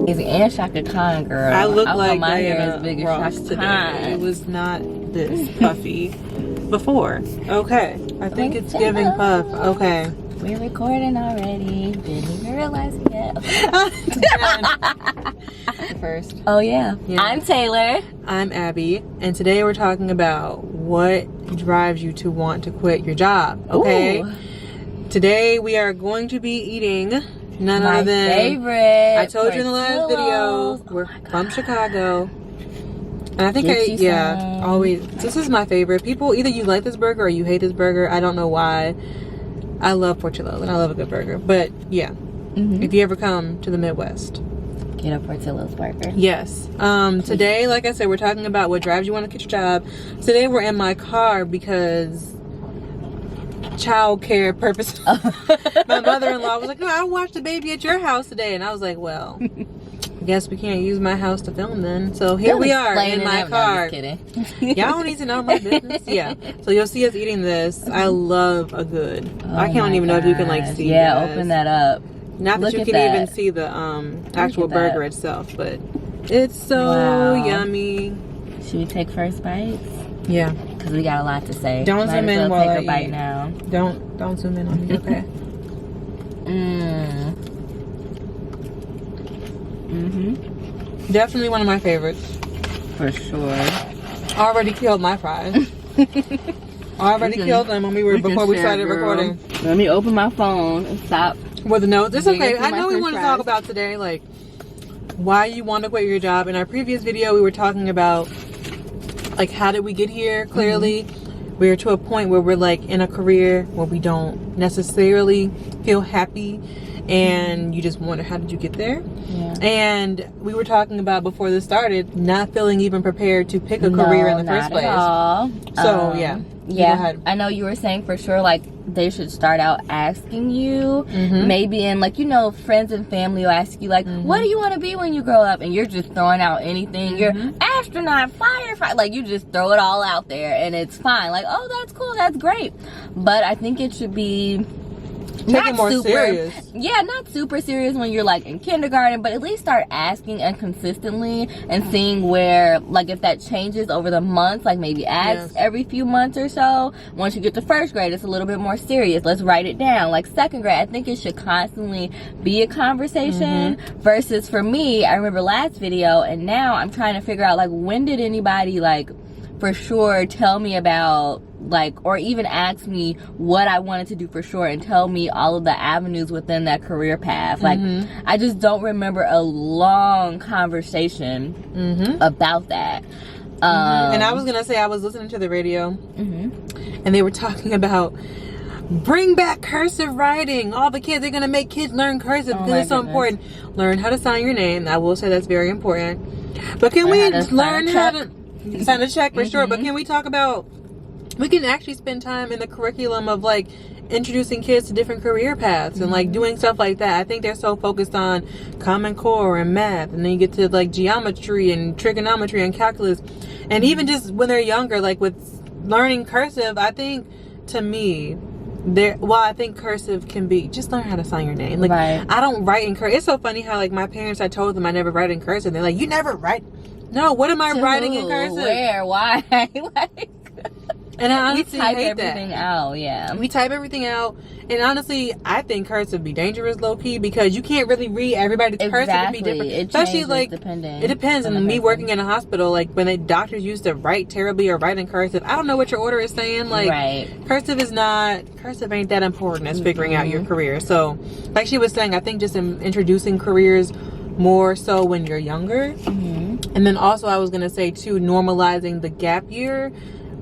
And Shaka Khan, girl. I look want like my hair Diana as big as Ross Shaka today. Khan. It was not this puffy before. Okay, I think it's giving puff. Okay. We're recording already. Didn't even realize it yet. First. Oh yeah. Yeah. I'm Taylor. I'm Abby, and today we're talking about what drives you to want to quit your job. Okay. Ooh. Today we are going to be eating none My other than favorite. I told you in the last video, we're from Chicago. And I think Get you some. always, this is my favorite. People, either you like this burger or you hate this burger. I don't know why. I love Portillo's and I love a good burger. But yeah, if you ever come to the Midwest, Get a Portillo's burger. yes. Today, like I said, we're talking about what drives you want to quit your job. Today we're in my car because child care purposes. My mother-in-law was like, no, I watched the baby at your house today. And I was like, well, I guess we can't use my house to film then. So here we are in my car. Kidding. Y'all don't need to know my business. Yeah. So you'll see us eating this. I love a good. I can't even know if you can like see. Yeah, guys. open that up. Not that Look you at can that. even see the actual at that. burger itself, but it's so Wow. yummy. Should we take first bites? Yeah. Because we got a lot to say. Don't Might zoom as in well while take I a bite eat. now. Don't zoom in on me. Okay. Definitely one of my favorites. For sure. I already killed my fries. I already killed them when before we started recording. Let me open my phone and stop. With the notes, it's Digging okay. through I my know we french want to fries. talk about today, like why you want to quit your job. In our previous video, we were talking about like how did we get here. Clearly, we're to a point where we're like in a career where we don't necessarily feel happy, and you just wonder how did you get there. Yeah. And we were talking about before this started, not feeling even prepared to pick a career in the first place. At all. So yeah. Go Yeah, ahead. I know you were saying for sure like they should start out asking you, maybe in like, you know, friends and family will ask you like, what do you want to be when you grow up? And you're just throwing out anything. You're astronaut, firefighter, like you just throw it all out there and it's fine. Like, oh, that's cool, that's great. But I think it should be Take it more serious. Yeah, not super serious when you're like in kindergarten, but at least start asking and consistently and seeing where, like if that changes over the months, like maybe ask every few months or so. Once you get to first grade, it's a little bit more serious. Let's write it down. Like second grade, I think it should constantly be a conversation versus for me, I remember last video and now I'm trying to figure out like when did anybody like for sure tell me about like or even ask me what I wanted to do for sure and tell me all of the avenues within that career path. Like I just don't remember a long conversation about that. And I was gonna say, I was listening to the radio and they were talking about bring back cursive writing. All the kids, they're gonna make kids learn cursive because it's so important. Learn how to sign your name. I will say that's very important. But can we learn how to sign a check for sure? But can we talk about, we can actually spend time in the curriculum of like introducing kids to different career paths and like doing stuff like that. I think they're so focused on Common Core and math, and then you get to like geometry and trigonometry and calculus, and even just when they're younger, like with learning cursive, I think to me I think cursive can be just learn how to sign your name. Like I don't write in cursive. It's so funny how like my parents, I told them I never write in cursive. They're like, you never write? No, what am I writing in cursive? Where? Why? Like, and I honestly we type hate everything that. out. Yeah, we type everything out, and honestly, I think cursive be dangerous, low key, because you can't really read everybody's cursive. It be different, especially like it depends. And me working in a hospital, like when the doctors used to write terribly or write in cursive, I don't know what your order is saying. Like cursive ain't that important as figuring out your career. So, like she was saying, I think just in introducing careers more so when you're younger, and then also I was gonna say too, normalizing the gap year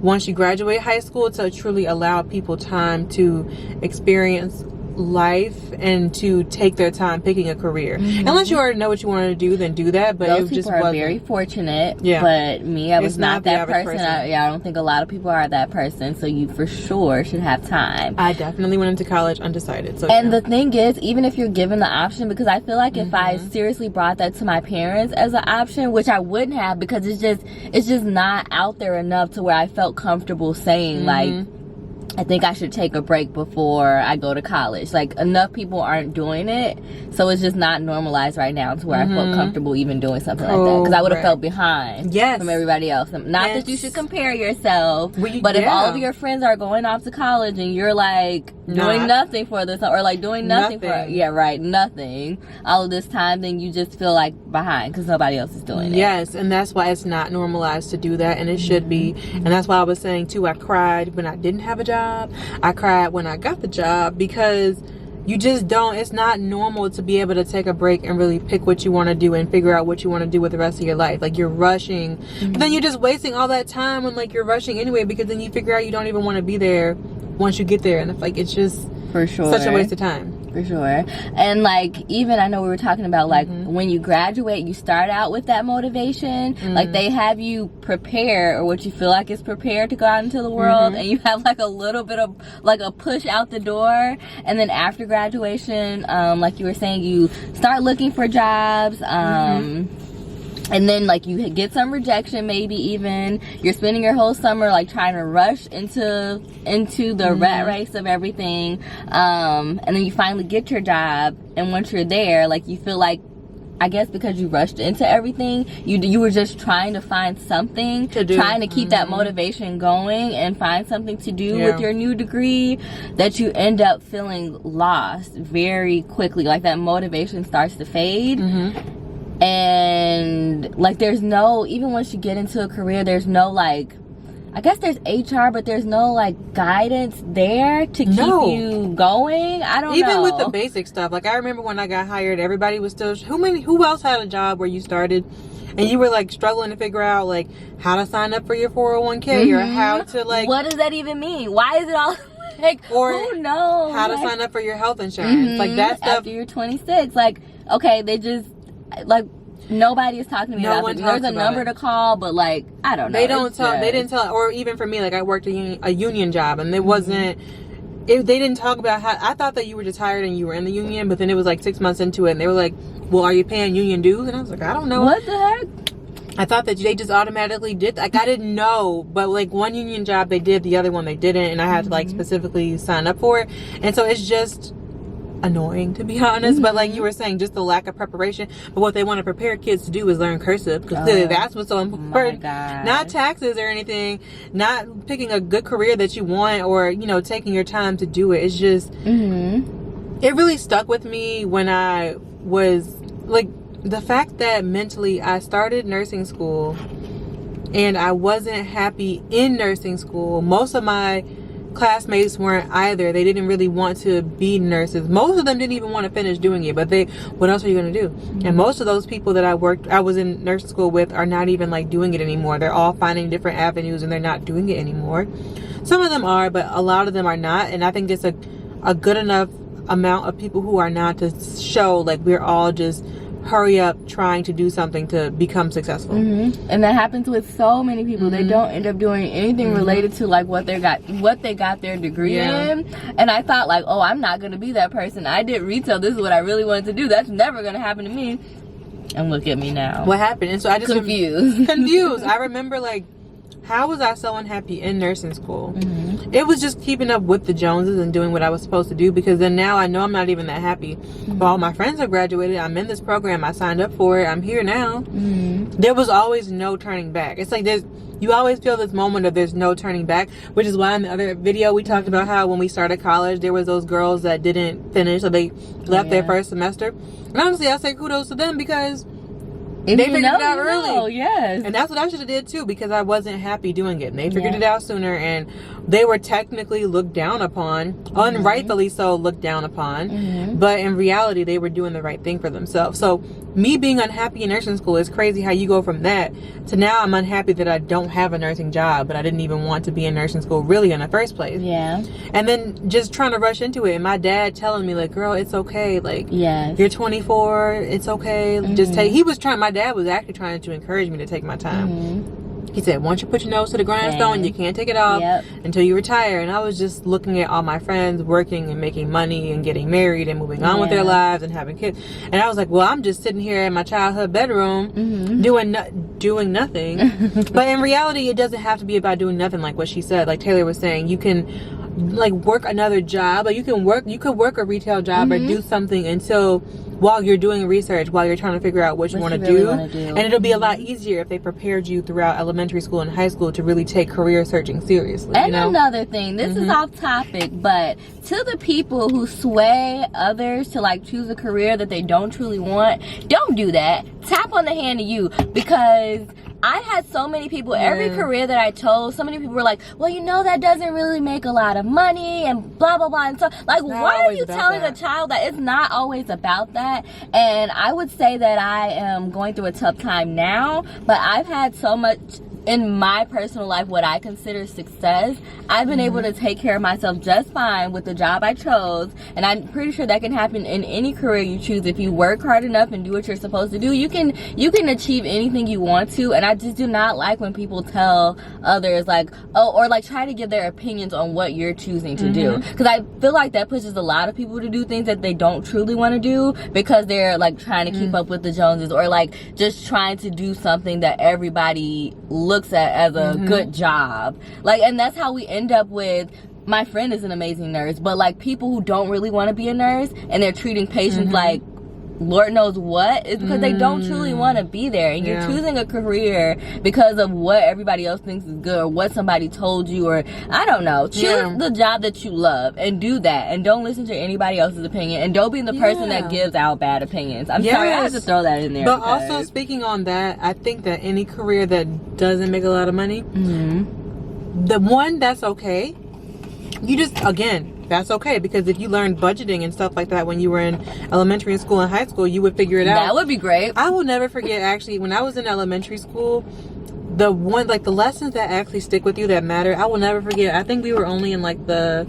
once you graduate high school to truly allow people time to experience life and to take their time picking a career. Unless you already know what you want to do, then do that. But those it just people are wasn't. very fortunate. Yeah. But me, I was It's not the that average person. person. I don't think a lot of people are that person. So you for sure should have time. I definitely went into college undecided. So And the thing is, even if you're given the option, because I feel like if I seriously brought that to my parents as an option, which I wouldn't have, because it's just not out there enough to where I felt comfortable saying like, I think I should take a break before I go to college. Like, enough people aren't doing it, so it's just not normalized right now to where I felt comfortable even doing something like that. Because I would have felt behind from everybody else. Not that you should compare yourself, but if all of your friends are going off to college and you're like doing nothing for this, or like doing nothing for nothing all of this time, then you just feel like behind because nobody else is doing it. Yes, and that's why it's not normalized to do that, and it should be. And that's why I was saying too, I cried when I didn't have a job. I cried when I got the job, because you just don't, it's not normal to be able to take a break and really pick what you want to do and figure out what you want to do with the rest of your life. Like, you're rushing, but then you're just wasting all that time when like you're rushing anyway, because then you figure out you don't even want to be there once you get there, and like it's just for sure such a waste of time. For sure. And like, even I know we were talking about like when you graduate, you start out with that motivation. Like, they have you prepare, or what you feel like is prepared to go out into the world, and you have like a little bit of like a push out the door. And then after graduation, like you were saying, you start looking for jobs. And then like you get some rejection, maybe even you're spending your whole summer like trying to rush into the rat race of everything, and then you finally get your job, and once you're there, like you feel like, I guess because you rushed into everything, you were just trying to find something to do, trying to keep that motivation going and find something to do with your new degree, that you end up feeling lost very quickly. Like, that motivation starts to fade. And like, there's no, even once you get into a career, there's no like, I guess there's HR, but there's no like guidance there to keep you going. I don't know. Even with the basic stuff, like I remember when I got hired, everybody was still, who else had a job where you started and you were like struggling to figure out like how to sign up for your 401k or how to like, what does that even mean? Why is it all like, or who knows how to sign up for your health insurance? Like, that stuff after you're 26. Like, okay, they just like, nobody is talking to me about it. There's a number to call, but like, I don't know. They don't tell. They didn't tell. Or even for me, like I worked a union job, and it wasn't. They didn't talk about how. I thought that you were just hired and you were in the union, but then it was like 6 months into it, and they were like, "Well, are you paying union dues?" And I was like, "I don't know." What the heck? I thought that they just automatically did. Like, I didn't know, but like one union job they did, the other one they didn't, and I had to like specifically sign up for it, and so it's just annoying, to be honest. But like you were saying, just the lack of preparation. But what they want to prepare kids to do is learn cursive, because clearly that's what's so important. Not taxes or anything, not picking a good career that you want, or taking your time to do it. It's just it really stuck with me when I was like, the fact that mentally I started nursing school and I wasn't happy in nursing school. Most of my classmates weren't either. They didn't really want to be nurses. Most of them didn't even want to finish doing it, but what else are you going to do? And most of those people that I was in nursing school with are not even like doing it anymore. They're all finding different avenues and they're not doing it anymore. Some of them are, but a lot of them are not. And I think it's a good enough amount of people who are not to show like we're all just hurry up trying to do something to become successful. And that happens with so many people. They don't end up doing anything related to like what they got their degree in. And I thought like, oh, I'm not gonna be that person. I did retail, this is what I really wanted to do. That's never gonna happen to me. And look at me now. What happened? And so I just confused. I remember like, how was I so unhappy in nursing school? It was just keeping up with the Joneses and doing what I was supposed to do, because then now I know I'm not even that happy. All my friends have graduated. I'm in this program. I signed up for it. I'm here now. There was always no turning back. It's like you always feel this moment of there's no turning back, which is why in the other video we talked about how when we started college, there was those girls that didn't finish, so they left their first semester. And honestly, I say kudos to them, because they figured it out early. Yes. And that's what I should have did too, because I wasn't happy doing it. And they figured it out sooner, and they were technically looked down upon, unrightfully so looked down upon. But in reality, they were doing the right thing for themselves. So me being unhappy in nursing school is crazy how you go from that to now I'm unhappy that I don't have a nursing job, but I didn't even want to be in nursing school really in the first place. Yeah. And then just trying to rush into it, and my dad telling me like, girl, it's okay. Like, you're 24. It's okay. Just take. My dad was actually trying to encourage me to take my time. He said, once you put your nose to the grindstone, you can't take it off until you retire. And I was just looking at all my friends working and making money and getting married and moving on with their lives and having kids. And I was like, well, I'm just sitting here in my childhood bedroom doing nothing. But in reality, it doesn't have to be about doing nothing, like what she said. Like Taylor was saying, you can like work another job. Like you could work a retail job or do something until while you're doing research, while you're trying to figure out what you want to do. And it'll be a lot easier if they prepared you throughout elementary school and high school to really take career searching seriously. And another thing, this is off topic, but to the people who sway others to like choose a career that they don't truly want, don't do that. Tap on the hand of you, because I had so many people, every career that I chose, so many people were like, well, you know, that doesn't really make a lot of money and blah, blah, blah. And so, like, why are you telling a child that? It's not always about that. And I would say that I am going through a tough time now, but I've had so much in my personal life, what I consider success. I've been able to take care of myself just fine with the job I chose, and I'm pretty sure that can happen in any career you choose. If you work hard enough and do what you're supposed to do, you can achieve anything you want to. And I just do not like when people tell others like, oh, or like try to give their opinions on what you're choosing to do, because I feel like that pushes a lot of people to do things that they don't truly want to do because they're like trying to keep up with the Joneses, or like just trying to do something that everybody looks at as a good job. Like, and that's how we end up with, my friend is an amazing nurse, but like people who don't really want to be a nurse and they're treating patients like Lord knows what, is because they don't truly want to be there. And you're choosing a career because of what everybody else thinks is good, or what somebody told you, or I don't know. Choose the job that you love and do that, and don't listen to anybody else's opinion, and don't be the person that gives out bad opinions. I'm sorry, I have to throw that in there. But also, speaking on that, I think that any career that doesn't make a lot of money, the one, that's okay. You just, again, that's okay, because if you learned budgeting and stuff like that when you were in elementary school and high school, you would figure it out. That would be great. I will never forget, actually, when I was in elementary school, the lessons that actually stick with you that matter, I will never forget. I think we were only in like the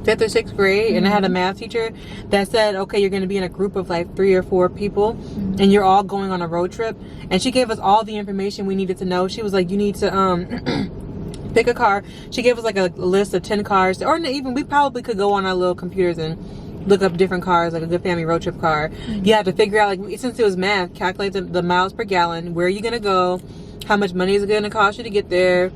5th or 6th grade, and I had a math teacher that said, okay, you're going to be in a group of like 3 or 4 people, and you're all going on a road trip. And she gave us all the information we needed to know. She was like, you need to pick a car. She gave us like a list of 10 cars, or even we probably could go on our little computers and look up different cars, like a good family road trip car. You have to figure out, like, since it was math, calculate the miles per gallon, where are you gonna go, how much money is it gonna cost you to get there,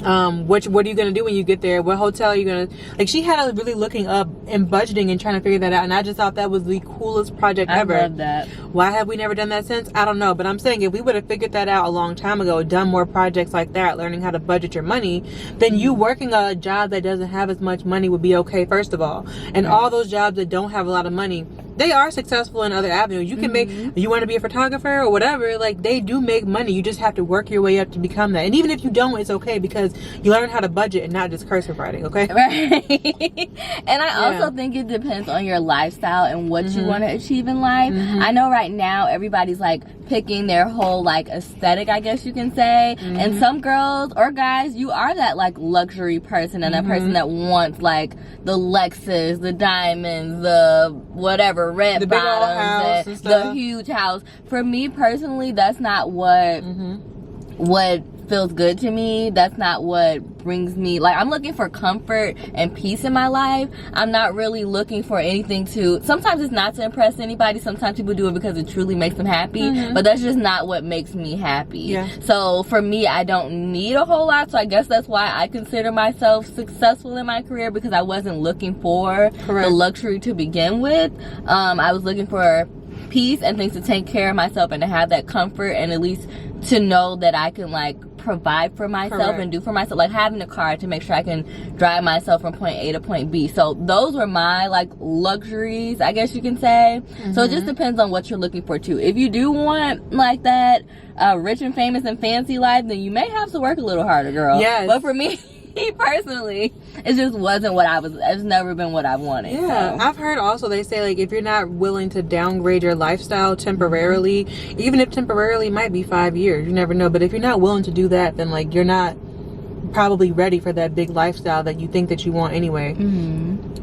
what are you gonna do when you get there, what hotel are you gonna, like, she had us really looking up and budgeting and trying to figure that out. And I just thought that was the coolest project ever. I love that. Why have we never done that since? I don't know, but I'm saying if we would have figured that out a long time ago, done more projects like that, learning how to budget your money, then you working a job that doesn't have as much money would be okay, first of all. And all those jobs that don't have a lot of money, they are successful in other avenues. You can make, you want to be a photographer or whatever, like, they do make money. You just have to work your way up to become that. And even if you don't, it's okay, because you learn how to budget and not just cursive writing, okay? Right. And I also think it depends on your lifestyle and what you want to achieve in life. I know right now everybody's like picking their whole like aesthetic, I guess you can say. And some girls or guys, you are that like luxury person, and that person that wants like the Lexus, the diamonds, the whatever, red the bottoms, big old house, the huge house. For me personally, that's not what feels good to me. That's not what brings me, like, I'm looking for comfort and peace in my life. I'm not really looking for anything to, sometimes it's not to impress anybody. Sometimes people do it because it truly makes them happy, but that's just not what makes me happy. So for me, I don't need a whole lot. So I guess that's why I consider myself successful in my career, because I wasn't looking for the luxury to begin with. I was looking for peace and things to take care of myself, and to have that comfort, and at least to know that I can like provide for myself and do for myself, like having a car to make sure I can drive myself from point A to point B. So those were my like luxuries, I guess you can say. So it just depends on what you're looking for too. If you do want like that rich and famous and fancy life, then you may have to work a little harder, girl. But for me personally, it just wasn't what it's never been what I wanted. I've heard also, they say, like, if you're not willing to downgrade your lifestyle temporarily, even if temporarily might be 5 years, you never know, but if you're not willing to do that, then like you're not probably ready for that big lifestyle that you think that you want anyway.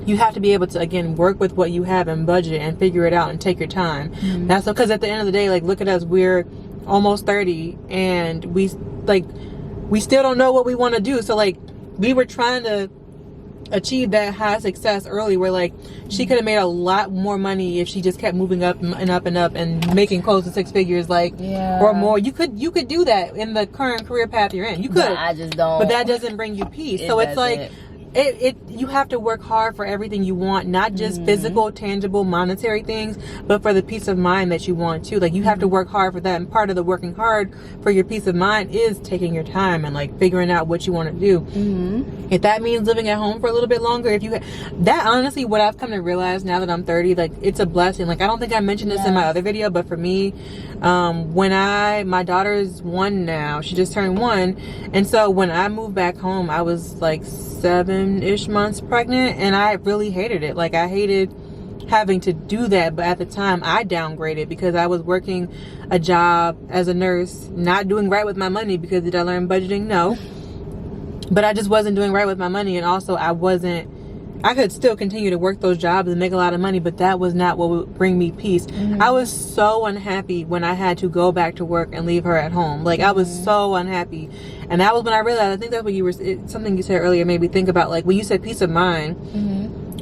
You have to be able to, again, work with what you have and budget and figure it out and take your time. That's because at the end of the day, like, look at us, we're almost 30 and we still don't know what we want to do. So like, we were trying to achieve that high success early, where like she could have made a lot more money if she just kept moving up and up and up and making close to 6 figures, like, or more. You could do that in the current career path you're in. You could. I just don't. But that doesn't bring you peace. So it's like, you have to work hard for everything you want, not just physical, tangible, monetary things, but for the peace of mind that you want too. Like, you have to work hard for that, and part of the working hard for your peace of mind is taking your time and like figuring out what you want to do. If that means living at home for a little bit longer, if you that honestly, what I've come to realize now that I'm 30, like, it's a blessing. Like, I don't think I mentioned this in my other video, but for me, when my daughter's 1 now, she just turned 1, and so when I moved back home, I was like 7-ish months pregnant, and I really hated it. Like, I hated having to do that, but at the time I downgraded because I was working a job as a nurse, not doing right with my money, because did I learn budgeting? No. But I just wasn't doing right with my money, and also I could still continue to work those jobs and make a lot of money, but that was not what would bring me peace. I was so unhappy when I had to go back to work and leave her at home. Like, I was so unhappy. And that was when I realized, I think that's what something you said earlier made me think about, like, when you said peace of mind,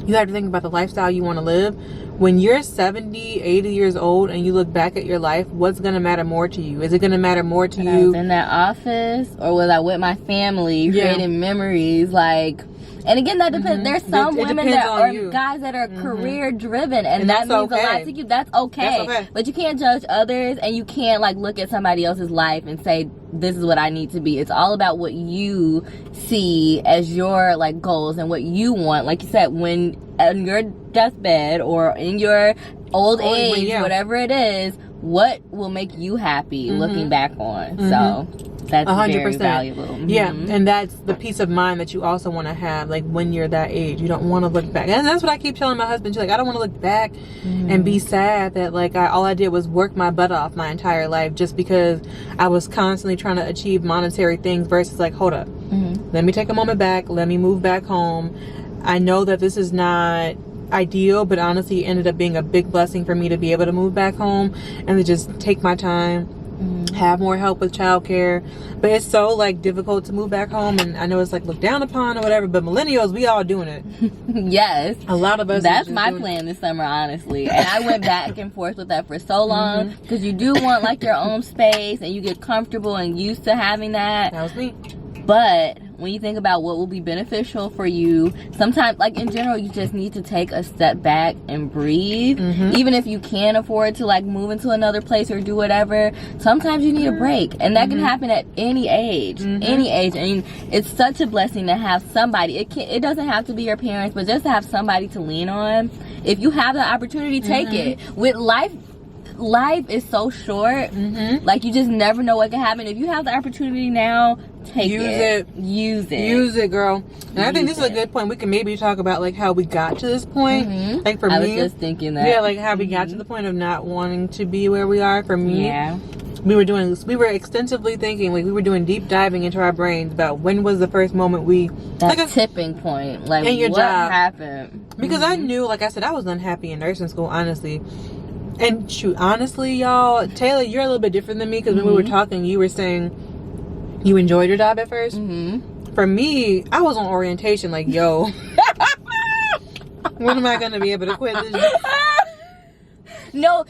you have to think about the lifestyle you want to live. When you're 70, 80 years old and you look back at your life, what's going to matter more to you? Is it going to matter more to you? I was in that office, or was I with my family creating memories? Like, and again, that depends. There's some women or guys that are career driven, and that means a lot to you. That's okay. But you can't judge others, and you can't like look at somebody else's life and say, this is what I need to be. It's all about what you see as your like goals and what you want. Like you said, when on your deathbed or in your old age, whatever it is, what will make you happy looking back on. So that's 100%. Very valuable. Yeah, and that's the peace of mind that you also want to have, like, when you're that age. You don't want to look back. And that's what I keep telling my husband. She's like, I don't want to look back and be sad that, like, all I did was work my butt off my entire life just because I was constantly trying to achieve monetary things versus, like, hold up. Let me take a moment back. Let me move back home. I know that this is not ideal, but honestly, it ended up being a big blessing for me to be able to move back home and to just take my time. Have more help with childcare, but it's so like difficult to move back home, and I know it's like looked down upon or whatever, but millennials, we all doing it. Yes, a lot of us. That's my plan this summer, honestly, and I went back and forth with that for so long because you do want like your own space and you get comfortable and used to having that. That was me. But when you think about what will be beneficial for you, sometimes, like in general, you just need to take a step back and breathe. Even if you can't afford to like move into another place or do whatever, sometimes you need a break, and that can happen at any age. Any age. I mean, it's such a blessing to have somebody. It doesn't have to be your parents, but just to have somebody to lean on. If you have the opportunity, take it. With life is so short. Like, you just never know what can happen. If you have the opportunity now, use it, girl. And I think this is a good point. We can maybe talk about like how we got to this point. Like, for me, I was just thinking that, like how we got to the point of not wanting to be where we are. For me, we were extensively thinking, like, we were doing deep diving into our brains about when was the first moment tipping point, like, in your what job happened. Because I knew, like I said, I was unhappy in nursing school, honestly. And shoot, honestly, y'all, Taylor, you're a little bit different than me, because when we were talking, you were saying you enjoyed your job at first. For me, I was on orientation, like, yo, when am I going to be able to quit this? No,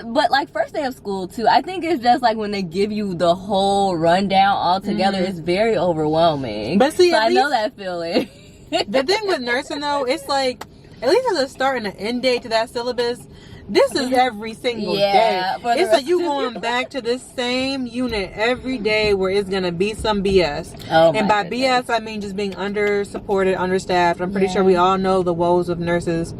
but like first day of school too, I think it's just like when they give you the whole rundown all together, it's very overwhelming. But see, so I know that feeling. The thing with nursing though, it's like, at least there's a start and an end date to that syllabus. This is every single day. It's like you going back to this same unit every day where it's going to be some BS. And by BS, I mean just being under-supported, understaffed. I'm pretty sure we all know the woes of nurses.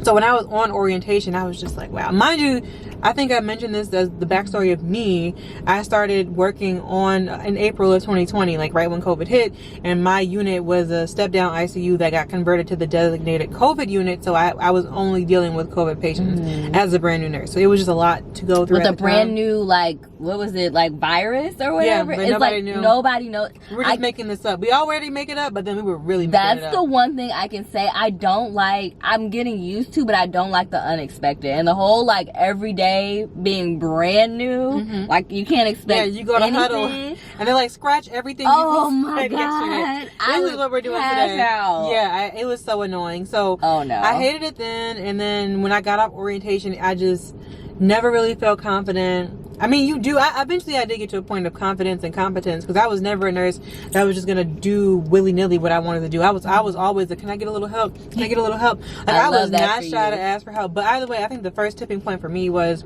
So when I was on orientation, I was just like, wow. Mind you, I think I mentioned this as the backstory of me. I started working in April of 2020, like right when COVID hit, and my unit was a step-down ICU that got converted to the designated COVID unit, so I was only dealing with COVID patients as a brand new nurse. So it was just a lot to go through. With a brand new, like, what was it, like virus or whatever? Yeah, it's nobody like knew. Nobody knows. We're just making this up. We already make it up, but then we were really making it up. That's the one thing I can say I don't like. I'm getting used to, but I don't like the unexpected. And the whole, like, everyday being brand new, like, you can't expect you go to anything. huddle and they're like, scratch everything oh my god, this is what we're doing today. It was so annoying. So I hated it then, and then when I got off orientation, I just never really felt confident. I mean, you do. Eventually I did get to a point of confidence and competence, because I was never a nurse that was just gonna do willy-nilly what I wanted to do. I was always like, can I get a little help? Can I get a little help? Like, I was not shy to ask for help. But either way, I think the first tipping point for me was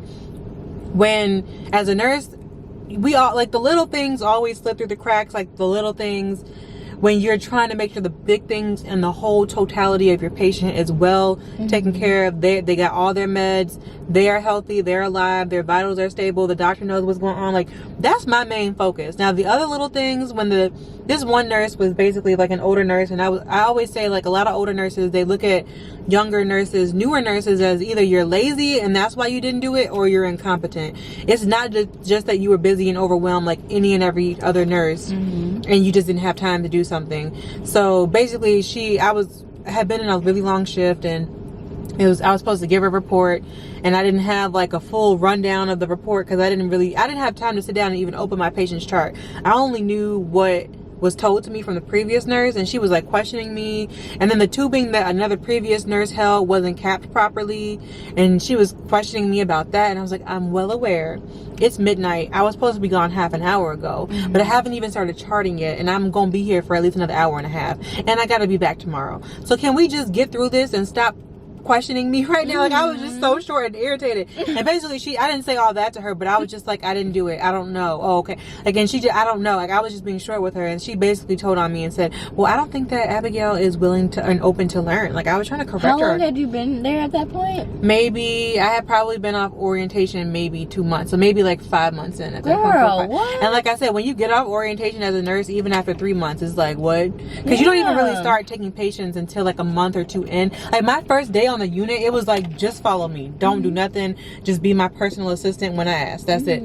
when, as a nurse, we all, like, the little things always slip through the cracks. Like, the little things, when you're trying to make sure the big things and the whole totality of your patient is well taken care of. They got all their meds, they are healthy, they're alive, their vitals are stable, the doctor knows what's going on. Like, that's my main focus. Now, the other little things, when this one nurse was basically like an older nurse, and I always say, like, a lot of older nurses, they look at younger nurses, newer nurses, as either you're lazy and that's why you didn't do it, or you're incompetent. It's not just that you were busy and overwhelmed like any and every other nurse, and you just didn't have time to do something. So basically, I had been in a really long shift, and I was supposed to give a report, and I didn't have like a full rundown of the report, because I didn't have time to sit down and even open my patient's chart. I only knew what was told to me from the previous nurse, and she was like questioning me, and then the tubing that another previous nurse held wasn't capped properly, and she was questioning me about that. And I was like, I'm well aware, it's midnight, I was supposed to be gone half an hour ago, but I haven't even started charting yet, and I'm gonna be here for at least another hour and a half, and I gotta be back tomorrow. So can we just get through this and stop questioning me right now? Like, I was just so short and irritated. And basically, I didn't say all that to her, but I was just like, I didn't do it, I don't know. Oh, okay. Like, and I don't know. Like, I was just being short with her, and she basically told on me and said, well, I don't think that Abigail is willing to and open to learn. Like, I was trying to correct her. How long had you been there at that point? Maybe, I had probably been off orientation maybe 2 months, so maybe like 5 months in at that Girl, point. what? And like I said, when you get off orientation as a nurse, even after 3 months, it's like, what? Because you don't even really start taking patients until like a month or two in. Like, my first day on the unit, it was like, just follow me, don't do nothing, just be my personal assistant when I ask, that's it.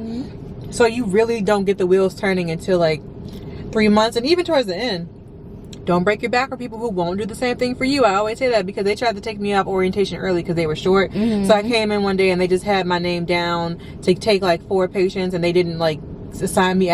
So you really don't get the wheels turning until like 3 months. And even towards the end, don't break your back for people who won't do the same thing for you. I always say that, because they tried to take me off orientation early because they were short. So I came in one day and they just had my name down to take like 4 patients, and they didn't like assign me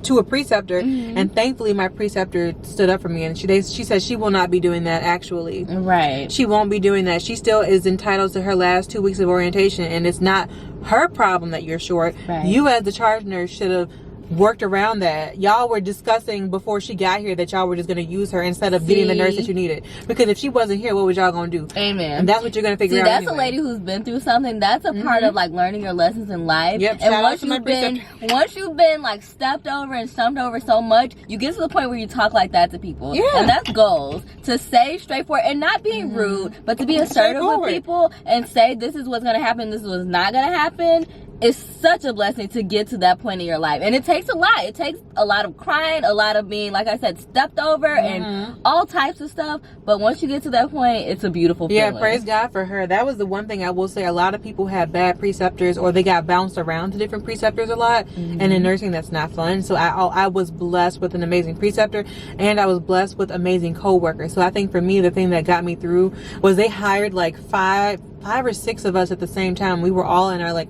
to a preceptor. And thankfully my preceptor stood up for me, and she said she will not be doing that. Actually, right, she won't be doing that. She still is entitled to her last 2 weeks of orientation, and it's not her problem that you're short. You as the charge nurse should have worked around that. Y'all were discussing before she got here that y'all were just going to use her instead of getting the nurse that you needed, because if she wasn't here, what was y'all going to do? Amen. And that's what you're going to figure out that's anyway. a lady who's been through something. That's a part of like learning your lessons in life. Yep. And once you've been like stepped over and stumped over so much, you get to the point where you talk like that to people. And that's goals, to say straightforward and not being rude, but to be assertive with people and say, this is what's going to happen, this is what's not going to happen. It's such a blessing to get to that point in your life. And it takes a lot. It takes a lot of crying, a lot of being, like I said, stepped over and all types of stuff. But once you get to that point, it's a beautiful feeling. Yeah, praise God for her. That was the one thing I will say. A lot of people have bad preceptors, or they got bounced around to different preceptors a lot. And in nursing, that's not fun. So I was blessed with an amazing preceptor, and I was blessed with amazing co-workers. So I think for me, the thing that got me through was they hired like five or six of us at the same time. We were all in our like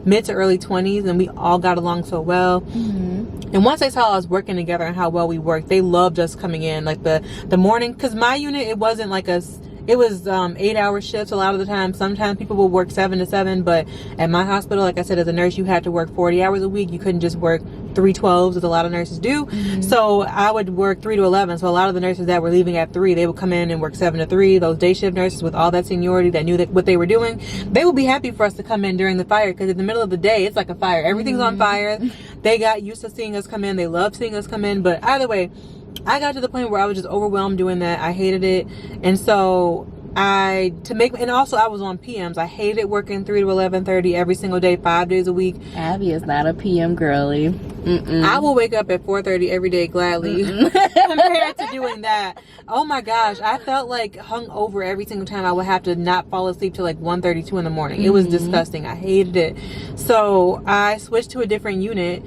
mid to early 20s, and we all got along so well. And once they saw us working together and how well we worked, they loved us coming in like the morning, because my unit, it wasn't like it was 8-hour shifts a lot of the time. Sometimes people would work 7 to 7, but at my hospital, like I said, as a nurse, you had to work 40 hours a week. You couldn't just work 3 12s as a lot of nurses do. So I would work 3 to 11. So a lot of the nurses that were leaving at 3, they would come in and work 7 to 3. Those day shift nurses with all that seniority that knew what they were doing, they would be happy for us to come in during the fire, because in the middle of the day, it's like a fire. Everything's on fire. They got used to seeing us come in. They loved seeing us come in. But either way, I got to the point where I was just overwhelmed doing that. I hated it. And so and also I was on PMs. I hated working 3 to 11:30 every single day, 5 days a week. Abby is not a PM girly. I will wake up at 4:30 every day gladly compared to doing that. Oh my gosh, I felt like hung over every single time I would have to not fall asleep till like 1:32 in the morning. It was disgusting. I hated it. So I switched to a different unit.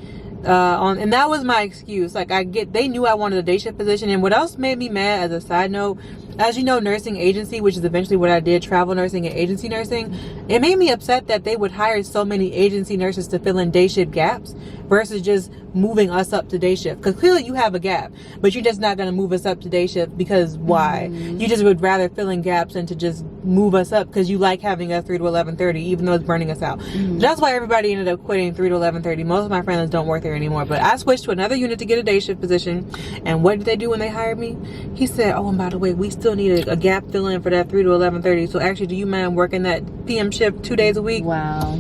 And that was my excuse. Like, they knew I wanted a day shift position. And what else made me mad, as a side note, as you know, nursing agency, which is eventually what I did, travel nursing and agency nursing, it made me upset that they would hire so many agency nurses to fill in day shift gaps versus just moving us up to day shift. Because clearly you have a gap, but you're just not going to move us up to day shift, because why? You just would rather fill in gaps than to just move us up because you like having us 3 to 11:30, even though it's burning us out. That's why everybody ended up quitting 3 to 11:30. Most of my friends don't work there anymore, but I switched to another unit to get a day shift position. And what did they do when they hired me? He said, oh, and by the way, we still need a gap fill in for that 3 to 11:30. So actually, do you mind working that PM shift 2 days a week? Wow.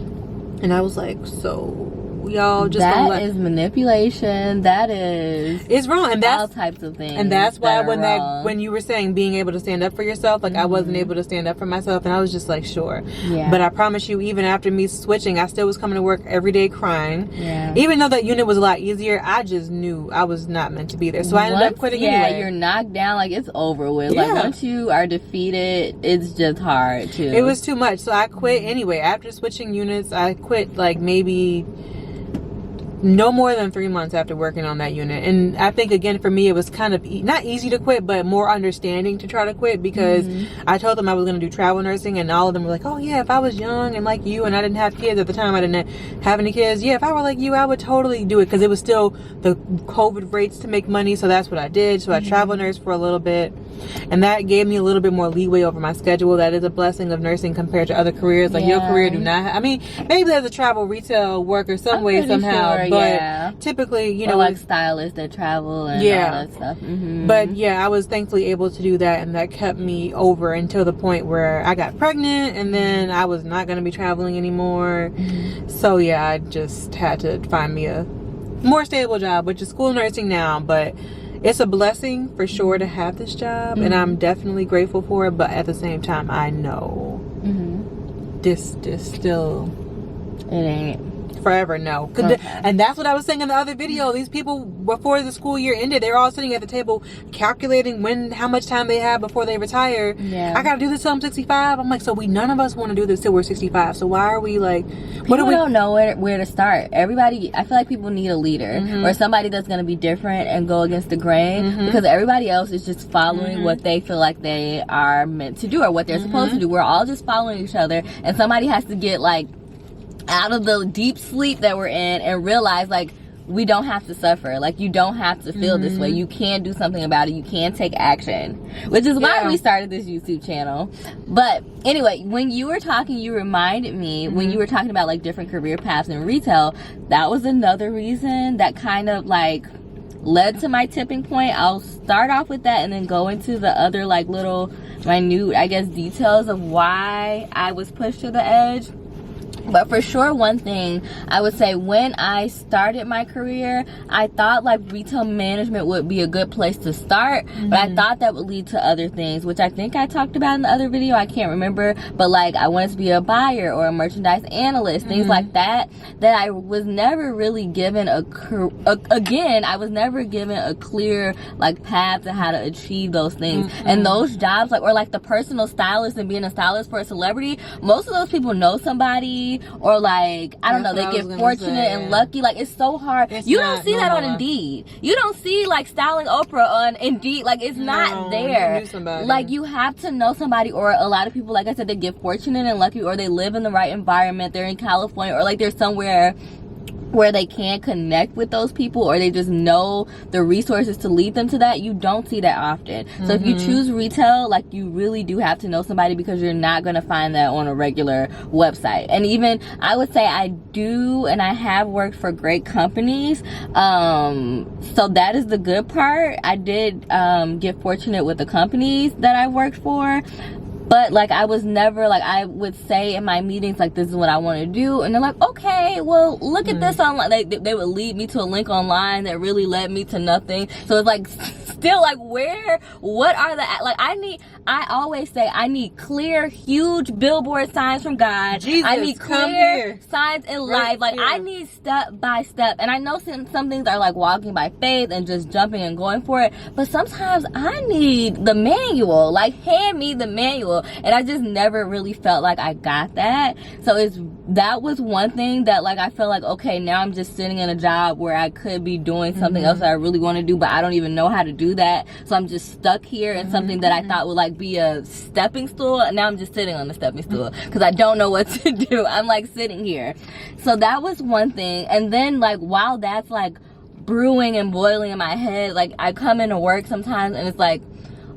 And I was like, so y'all just that is manipulation. That is, it's wrong, and that's all types of things. And that's why when when you were saying being able to stand up for yourself, like I wasn't able to stand up for myself, and I was just like, sure. Yeah. But I promise you, even after me switching, I still was coming to work every day crying. Yeah. Even though that unit was a lot easier, I just knew I was not meant to be there, so I ended up quitting anyway. Yeah, you're knocked down, like it's over with. Like once you are defeated, it's just hard to. It was too much, so I quit anyway. After switching units, I quit like maybe no more than 3 months after working on that unit. And I think again for me it was kind of not easy to quit, but more understanding to try to quit, because I told them I was going to do travel nursing, and all of them were like, oh yeah, if I was young and like you and I didn't have kids at the time, I didn't have any kids, yeah, if I were like you I would totally do it, because it was still the COVID rates to make money. So that's what I did. So I travel nursed for a little bit, and that gave me a little bit more leeway over my schedule. That is a blessing of nursing compared to other careers. Like your career do not I mean, maybe there's a travel retail worker some way somehow, sure, but typically, you know, like stylists that travel and all that stuff. But yeah, I was thankfully able to do that, and that kept me over until the point where I got pregnant, and then I was not going to be traveling anymore. So yeah, I just had to find me a more stable job, which is school nursing now. But it's a blessing for sure to have this job, and I'm definitely grateful for it. But at the same time, I know this still it ain't forever. No. And that's what I was saying in the other video. These people, before the school year ended, they were all sitting at the table calculating how much time they have before they retire. I gotta do this till I'm 65. I'm like, so none of us want to do this till we're 65. So why are we like, people don't know where to start. Everybody, I feel like people need a leader or somebody that's gonna be different and go against the grain, because everybody else is just following what they feel like they are meant to do or what they're supposed to do. We're all just following each other, and somebody has to get like out of the deep sleep that we're in and realize like we don't have to suffer. Like you don't have to feel this way. You can do something about it. You can take action, which is why we started this YouTube channel. But anyway, when you were talking, you reminded me when you were talking about like different career paths in retail, that was another reason that kind of like led to my tipping point. I'll start off with that and then go into the other like little minute, I guess, details of why I was pushed to the edge. But for sure, one thing I would say, when I started my career, I thought like retail management would be a good place to start, but I thought that would lead to other things, which I think I talked about in the other video. I can't remember, but like I wanted to be a buyer or a merchandise analyst, things like that I was never really given I was never given a clear like path to how to achieve those things. And those jobs, like, or like the personal stylist and being a stylist for a celebrity, most of those people know somebody, or like I don't know, they get fortunate and lucky. Like it's so hard. You don't see that on Indeed. You don't see like styling Oprah on Indeed. Like it's not there. Like you have to know somebody, or a lot of people, like I said, they get fortunate and lucky, or they live in the right environment. They're in California, or like they're somewhere where they can connect with those people, or they just know the resources to lead them to that. You don't see that often. So if you choose retail, like you really do have to know somebody, because you're not going to find that on a regular website. And even I would say I do, and I have worked for great companies, so that is the good part. I did get fortunate with the companies that I worked for. But like I was never like, I would say in my meetings like, this is what I want to do, and they're like, okay, well look at this online. They would lead me to a link online that really led me to nothing. So it's like still like, what are the, like I always say I need clear huge billboard signs from God. Jesus, I need clear signs in life. Like I need step by step. And I know some things are like walking by faith and just jumping and going for it, but sometimes I need the manual. Like hand me the manual. And I just never really felt like I got that. So that was one thing that like I felt like, okay, now I'm just sitting in a job where I could be doing something else that I really want to do, but I don't even know how to do that. So I'm just stuck here in something that I thought would like be a stepping stool, and now I'm just sitting on the stepping stool because I don't know what to do. I'm like sitting here. So that was one thing. And then like while that's like brewing and boiling in my head, like I come into work sometimes and it's like,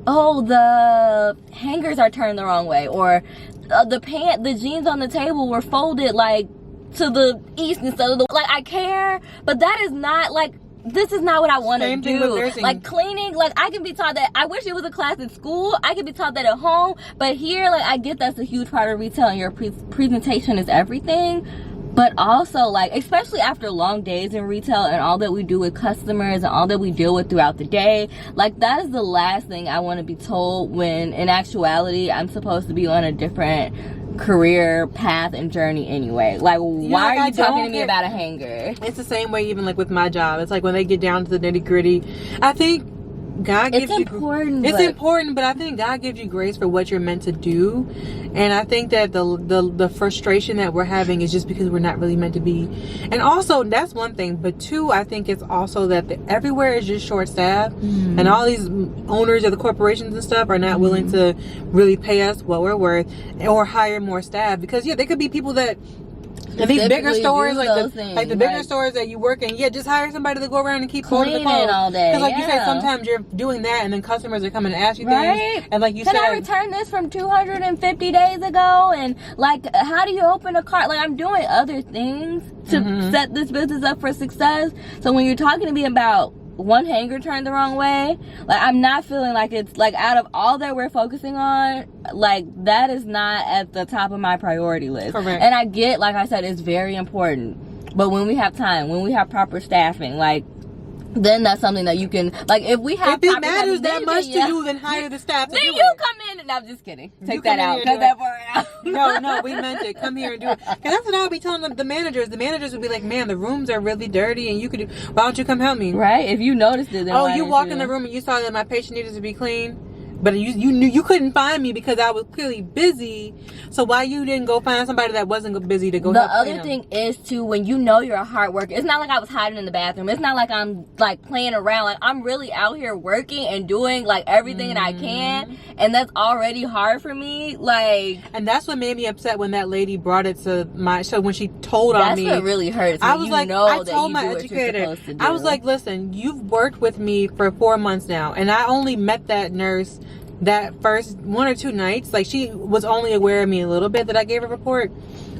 oh, the hangers are turned the wrong way, or the jeans on the table were folded like to the east instead of the, like, I care, but that is not like, this is not what I want to do. Like cleaning, like I can be taught that. I wish it was a class at school. I could be taught that at home, but here, like, I get that's a huge part of retail, and your presentation is everything. But also, like, especially after long days in retail and all that we do with customers and all that we deal with throughout the day, like, that is the last thing I want to be told, when in actuality I'm supposed to be on a different career path and journey anyway. Like, why are you talking to me about a hanger? It's the same way even like with my job. It's like when they get down to the nitty gritty, I think God gives you, it's important, but I think God gives you grace for what you're meant to do. And I think that the frustration that we're having is just because we're not really meant to be. And also, that's one thing, but two, I think it's also that everywhere is just short staff, and all these owners of the corporations and stuff are not willing to really pay us what we're worth or hire more staff, because there could be people that and these bigger stores, like the bigger stores that you work in, just hire somebody to go around and keep cleaning all day. Because, like you said, sometimes you're doing that, and then customers are coming to ask you things. And like you said, can I return this from 250 days ago? And like, how do you open a cart? Like, I'm doing other things to set this business up for success. So when you're talking to me about one hanger turned the wrong way, like, I'm not feeling like it's like, out of all that we're focusing on, like, that is not at the top of my priority list. Correct. And I get, like I said, it's very important, but when we have time, when we have proper staffing, like, then that's something that you can, like, if we have, if it matters that much to you, then hire the staff to then do you it. come in, and I'm just kidding, take that out, cut that part out. No, we meant it. Come here and do it. And that's what I would be telling the managers. The managers would be like, man, the rooms are really dirty, and you could, why don't you come help me? Right, if you noticed it, then you walk in the room and you saw that my patient needed to be clean, but you knew you couldn't find me because I was clearly busy. So why you didn't go find somebody that wasn't busy to go help clean them? The other thing is, too, when you know you're a hard worker, it's not like I was hiding in the bathroom. It's not like I'm like playing around. Like, I'm really out here working and doing like everything that I can, and that's already hard for me. Like, and that's what made me upset when that lady brought it to my show, when she told on me. That's what really hurts. I was like, I told my educator, I was like, listen, you've worked with me for 4 months now, and I only met that nurse that first 1 or 2 nights. Like, she was only aware of me a little bit that I gave a report.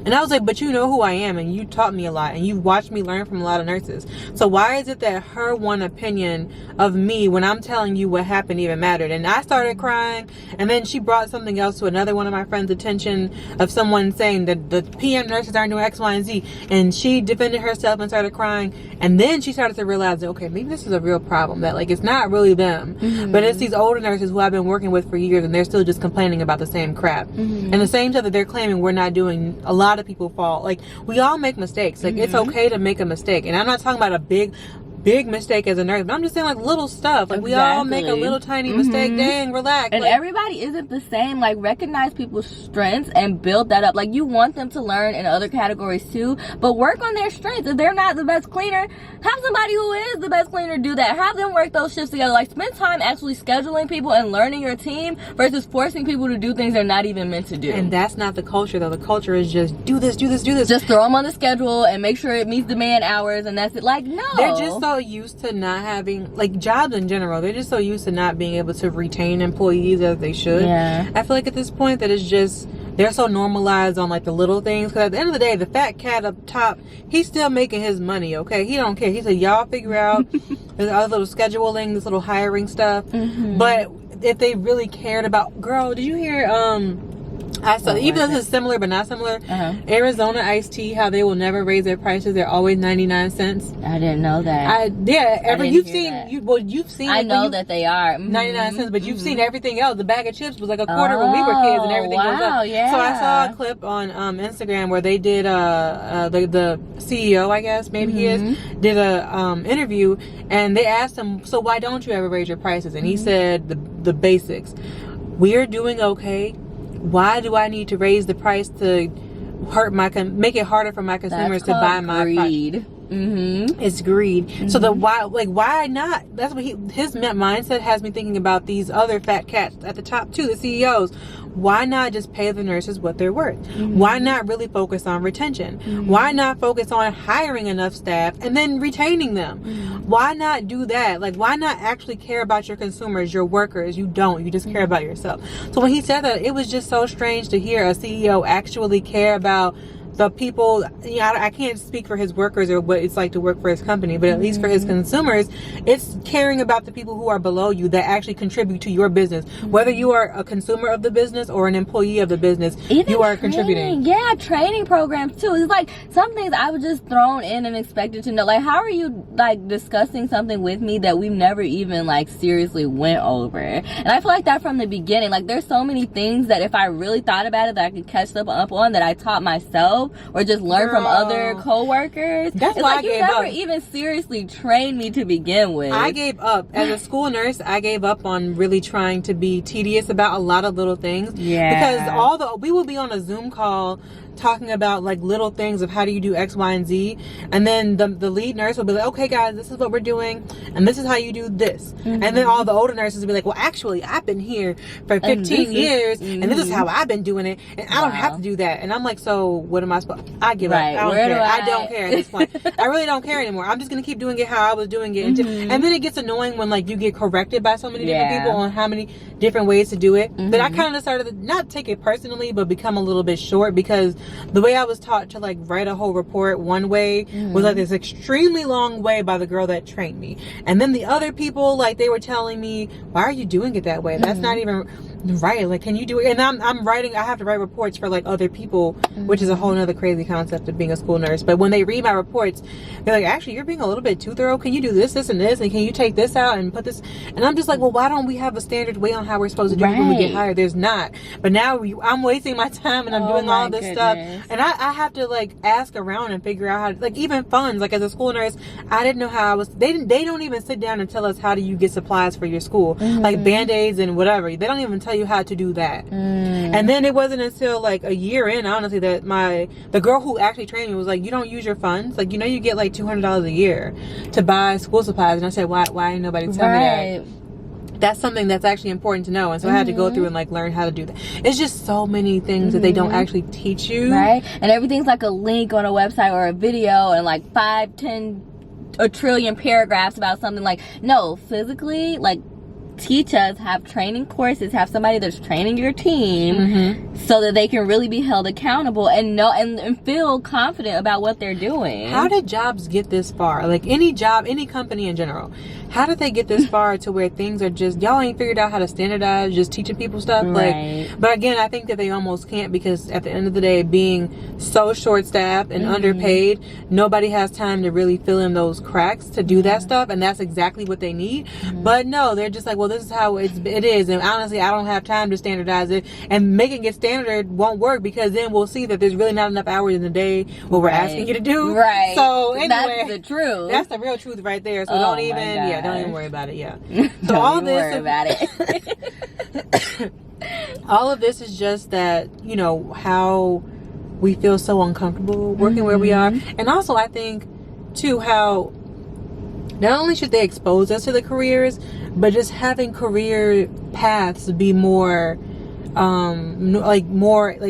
And I was like, but you know who I am, and you taught me a lot, and you've watched me learn from a lot of nurses. So why is it that her one opinion of me, when I'm telling you what happened, even mattered? And I started crying, and then she brought something else to another one of my friends' attention, of someone saying that the PM nurses aren't doing X, Y, and Z. And she defended herself and started crying. And then she started to realize that, okay, maybe this is a real problem, that like, it's not really them, but it's these older nurses who I've been working with for years, and they're still just complaining about the same crap. And the same stuff that they're claiming we're not doing, a lot of people fall. Like, we all make mistakes. Like, it's okay to make a mistake. And I'm not talking about a big mistake as a nurse, but I'm just saying, like, little stuff. Like, we all make a little tiny mistake. Dang, relax. And like, everybody isn't the same. Like, recognize people's strengths and build that up. Like, you want them to learn in other categories too, but work on their strengths. If they're not the best cleaner, have somebody who is the best cleaner do that. Have them work those shifts together. Like, spend time actually scheduling people and learning your team versus forcing people to do things they're not even meant to do. And that's not the culture, though. The culture is just do this. Just throw them on the schedule and make sure it meets demand hours, and that's it. Like, no. They're just so used to not having, like, jobs in general, they're just so used to not being able to retain employees as they should. I feel like at this point that it's just, they're so normalized on like the little things, because at the end of the day, the fat cat up top, he's still making his money. Okay, he don't care. He said, y'all figure out this other little scheduling, this little hiring stuff. But if they really cared about, girl, did you hear I saw, even though this is similar but not similar, Arizona iced tea, how they will never raise their prices. They're always 99 cents. I didn't know that. You've seen. I know that they are 99 cents, but you've seen everything else. The bag of chips was like a quarter when we were kids, and everything goes up. Yeah. So I saw a clip on Instagram where they did the CEO, I guess maybe he is, did a interview, and they asked him, so why don't you ever raise your prices? And he said the basics. We're doing okay. Why do I need to raise the price to make it harder for my consumers to buy my product? It's greed. So why not? That's what his mindset has me thinking about these other fat cats at the top too, the CEOs. Why not just pay the nurses what they're worth? Why not really focus on retention? Why not focus on hiring enough staff and then retaining them? Why not do that? Like, why not actually care about your consumers, your workers? You don't. You just care about yourself. So when he said that, it was just so strange to hear a CEO actually care about the people. You know, I can't speak for his workers or what it's like to work for his company, but at least for his consumers, it's caring about the people who are below you that actually contribute to your business. Whether you are a consumer of the business or an employee of the business, even you are contributing. Yeah, training programs too. It's like some things I was just thrown in and expected to know. Like, how are you like discussing something with me that we've never even like seriously went over? And I feel like that from the beginning. Like, there's so many things that if I really thought about it, that I could catch up on, that I taught myself or just learn from other co-workers. That's why like you never even seriously trained me to begin with. I gave up as a school nurse. I gave up on really trying to be tedious about a lot of little things. Yeah, because we will be on a Zoom call talking about like little things of how do you do X, Y, and Z, and then the lead nurse will be like, okay guys, this is what we're doing and this is how you do this. And then all the older nurses will be like, well actually I've been here for 15 years and this is how I've been doing it and I don't have to do that. And I'm like, so what am I supposed? I give up. I don't care. I don't care at this point. I really don't care anymore. I'm just gonna keep doing it how I was doing it. And then it gets annoying when like you get corrected by so many different people on how many different ways to do it, that I kind of started to not take it personally but become a little bit short, because the way I was taught to like write a whole report one way was like this extremely long way by the girl that trained me, and then the other people, like, they were telling me, why are you doing it that way? That's not even right. Like, can you do it? And I'm writing, I have to write reports for like other people, which is a whole nother crazy concept of being a school nurse. But when they read my reports, they're like, actually you're being a little bit too thorough. Can you do this, this, and this, and can you take this out and put this? And I'm just like, well, why don't we have a standard way on how we're supposed to do it when we get hired? There's not. But now I'm wasting my time and I'm doing all this stuff, and I have to like ask around and figure out how to, like, even funds. Like, as a school nurse, I didn't know how I was. They don't even sit down and tell us how do you get supplies for your school, like Band-Aids and whatever. They don't even tell you how to do that. And then it wasn't until like a year in, honestly, that the girl who actually trained me was like, you don't use your funds, like, you know, you get like $200 a year to buy school supplies. And I said, why ain't nobody tell me that? That's something that's actually important to know. And so I had to go through and like learn how to do that. It's just so many things that they don't actually teach you, right? And everything's like a link on a website or a video and like 5, 10, a trillion paragraphs about something. Like, no, physically, like, teach us, have training courses, have somebody that's training your team so that they can really be held accountable and know and feel confident about what they're doing. How did jobs get this far? Like, any job, any company in general, how did they get this far to where things are just, y'all ain't figured out how to standardize just teaching people stuff? Right. Like, but again, I think that they almost can't, because at the end of the day, being so short-staffed and underpaid, nobody has time to really fill in those cracks to do that stuff, and that's exactly what they need. But no, they're just like, well, this is how it is, and honestly, I don't have time to standardize it, and making it standard won't work, because then we'll see that there's really not enough hours in the day what we're asking you to do. Right. So anyway, that's the truth. That's the real truth right there. So don't even worry about it. Yeah. So don't worry about it. All of this is just that, you know, how we feel so uncomfortable working where we are, and also I think too how not only should they expose us to the careers, but just having career paths be more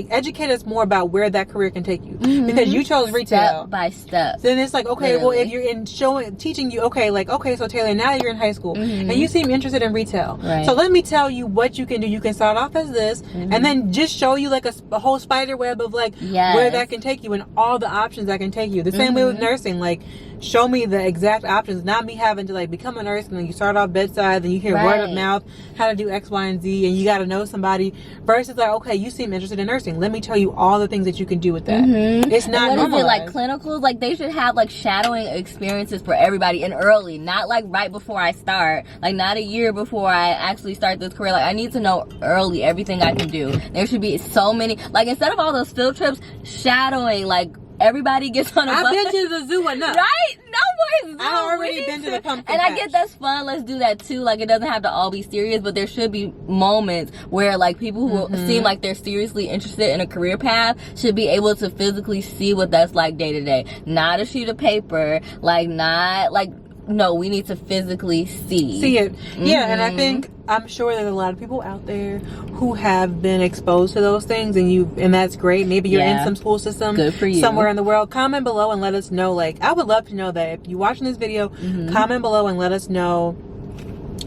educate us more about where that career can take you, because you chose retail step by step. Then it's like, okay, well, if you're in teaching you, okay, so Taylor, now you're in high school and you seem interested in retail, so let me tell you what you can do. You can start off as this, and then just show you like a whole spider web of like where that can take you and all the options that can take you. The same way with nursing, like, show me the exact options, not me having to like become a nurse and then you start off bedside, then you hear word of mouth how to do X, Y, and Z, and you got to know somebody, versus like, okay, you seem interested in nursing, let me tell you all the things that you can do with that. It's not normalized. What is it, like clinicals? Like, they should have like shadowing experiences for everybody, and early, not like right before I start, like not a year before I actually start this career. Like, I need to know early everything I can do. There should be so many, like, instead of all those field trips, shadowing, like, everybody gets on a bus. I've been to the zoo enough. Right? No boys do. I've already been to the pumpkin And patch. I get that's fun. Let's do that too. Like, it doesn't have to all be serious, but there should be moments where like people who seem like they're seriously interested in a career path should be able to physically see what that's like day to day. Not a sheet of paper. Like, not like, no, we need to physically see it. Yeah, and I think I'm sure there's a lot of people out there who have been exposed to those things, and that's great. Maybe you're in some school system Good for you. somewhere in the world. Comment below and let us know. Like, I would love to know that. If you're watching this video, comment below and let us know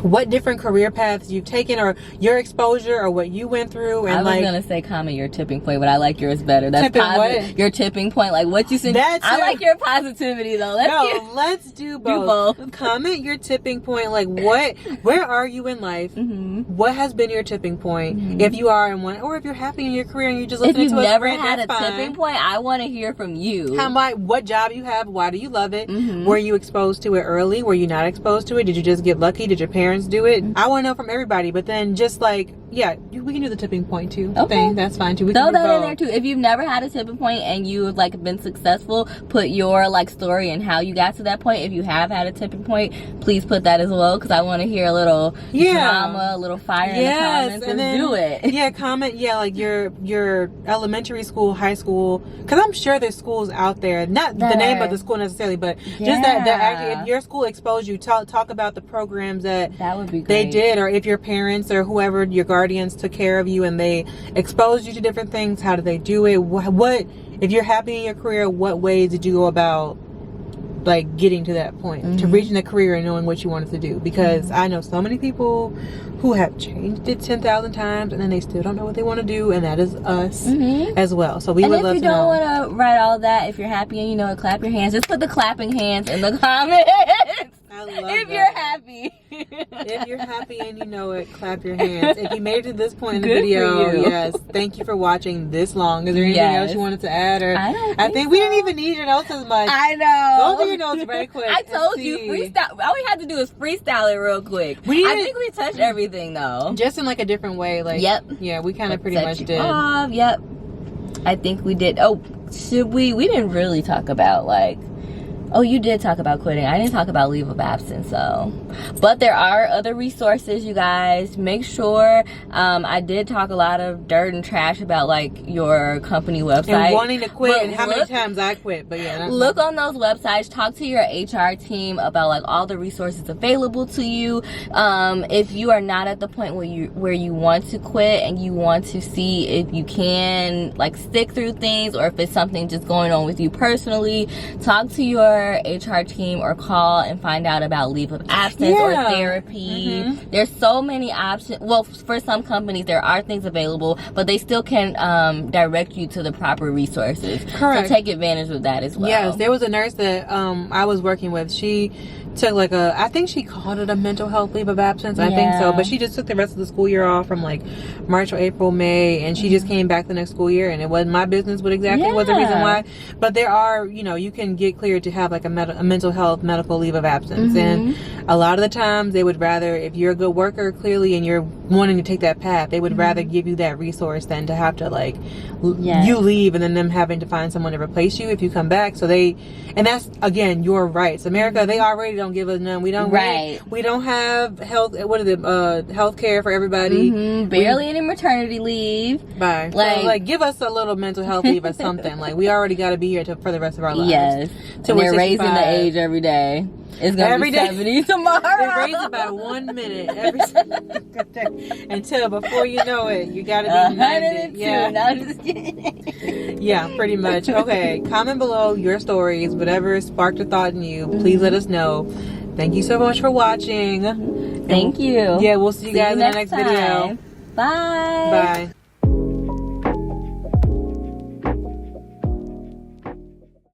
what different career paths you've taken, or your exposure, or what you went through. And I was gonna say comment your tipping point, but I like yours better. That's positive. What? Your tipping point, like what you said. I like your positivity though. Let's do both. Comment your tipping point. Like, where are you in life? What has been your tipping point? If you are in one, or if you're happy in your career and you just listening to us. If you've never had a tipping point, I want to hear from you. What job you have? Why do you love it? Were you exposed to it early? Were you not exposed to it? Did you just get lucky? Did your parents do it? I want to know from everybody. But then just like, yeah, we can do the tipping point too. Okay, that's fine too. We throw can that in there too. If you've never had a tipping point and you've like been successful, put your like story and how you got to that point. If you have had a tipping point, please put that as well, because I want to hear a little drama, a little fire in the comments, and then, do it. Yeah, comment. Yeah, like your elementary school, high school, because I'm sure there's schools out there, not the name of the school necessarily, but just that actually, if your school exposed you, talk about the programs that would be great. They did, or if your parents or whoever, your guardians, took care of you and they exposed you to different things. How did they do it? What if you're happy in your career, what ways did you go about like getting to that point, to reaching a career and knowing what you wanted to do? Because I know so many people who have changed it 10,000 times and then they still don't know what they want to do, and that is us as well. So we would love to know. And if you don't want to write all that, if you're happy and you know it, clap your hands. Just put the clapping hands in the comments. I love if that. you're happy. If you're happy and you know it, clap your hands. If you made it to this point in the video, yes, thank you for watching this long. Is there anything else you wanted to add? Or I think we didn't even need your notes as much. I know. Go through your notes very quick. I told you, freestyle. All we had to do is freestyle it real quick. I think we touched everything though. Just in like a different way. Like, yeah, we kind of pretty much did. Yep. I think we did. Oh, should we? We didn't really talk about like. Oh, you did talk about quitting. I didn't talk about leave of absence, though. But there are other resources, you guys. Make sure. I did talk a lot of dirt and trash about, like, your company website. And wanting to quit, and how many times I quit. But yeah. Look on those websites. Talk to your HR team about, like, all the resources available to you. If you are not at the point where you want to quit and you want to see if you can, like, stick through things, or if it's something just going on with you personally, talk to your HR team or call and find out about leave of absence or therapy. There's so many options. Well, for some companies there are things available, but they still can direct you to the proper resources. Correct. So take advantage of that as well. Yes, there was a nurse that I was working with. She took like I think she called it a mental health leave of absence. I think so. But she just took the rest of the school year off from like March or April, May, and she just came back the next school year, and it wasn't my business what exactly was the reason why. But there are, you can get cleared to have like a mental health medical leave of absence. And a lot of the times they would rather, if you're a good worker clearly and you're wanting to take that path, they would rather give you that resource than to have to like you leave and then them having to find someone to replace you if you come back. So and that's again your rights. America, they already don't give us none. We don't we don't have health care for everybody. Barely any maternity leave. Right. Like give us a little mental health leave or something. Like we already got to be here for the rest of our lives. Yes. And they're raising the age every day. It's gonna be 70 tomorrow. They raise it by 1 minute every day until before you know it, you gotta be 90. Yeah, pretty much. Okay, comment below your stories, whatever sparked a thought in you. Please let us know. Thank you so much for watching. Thank you. Yeah, we'll see you guys in the next video. Bye. Bye.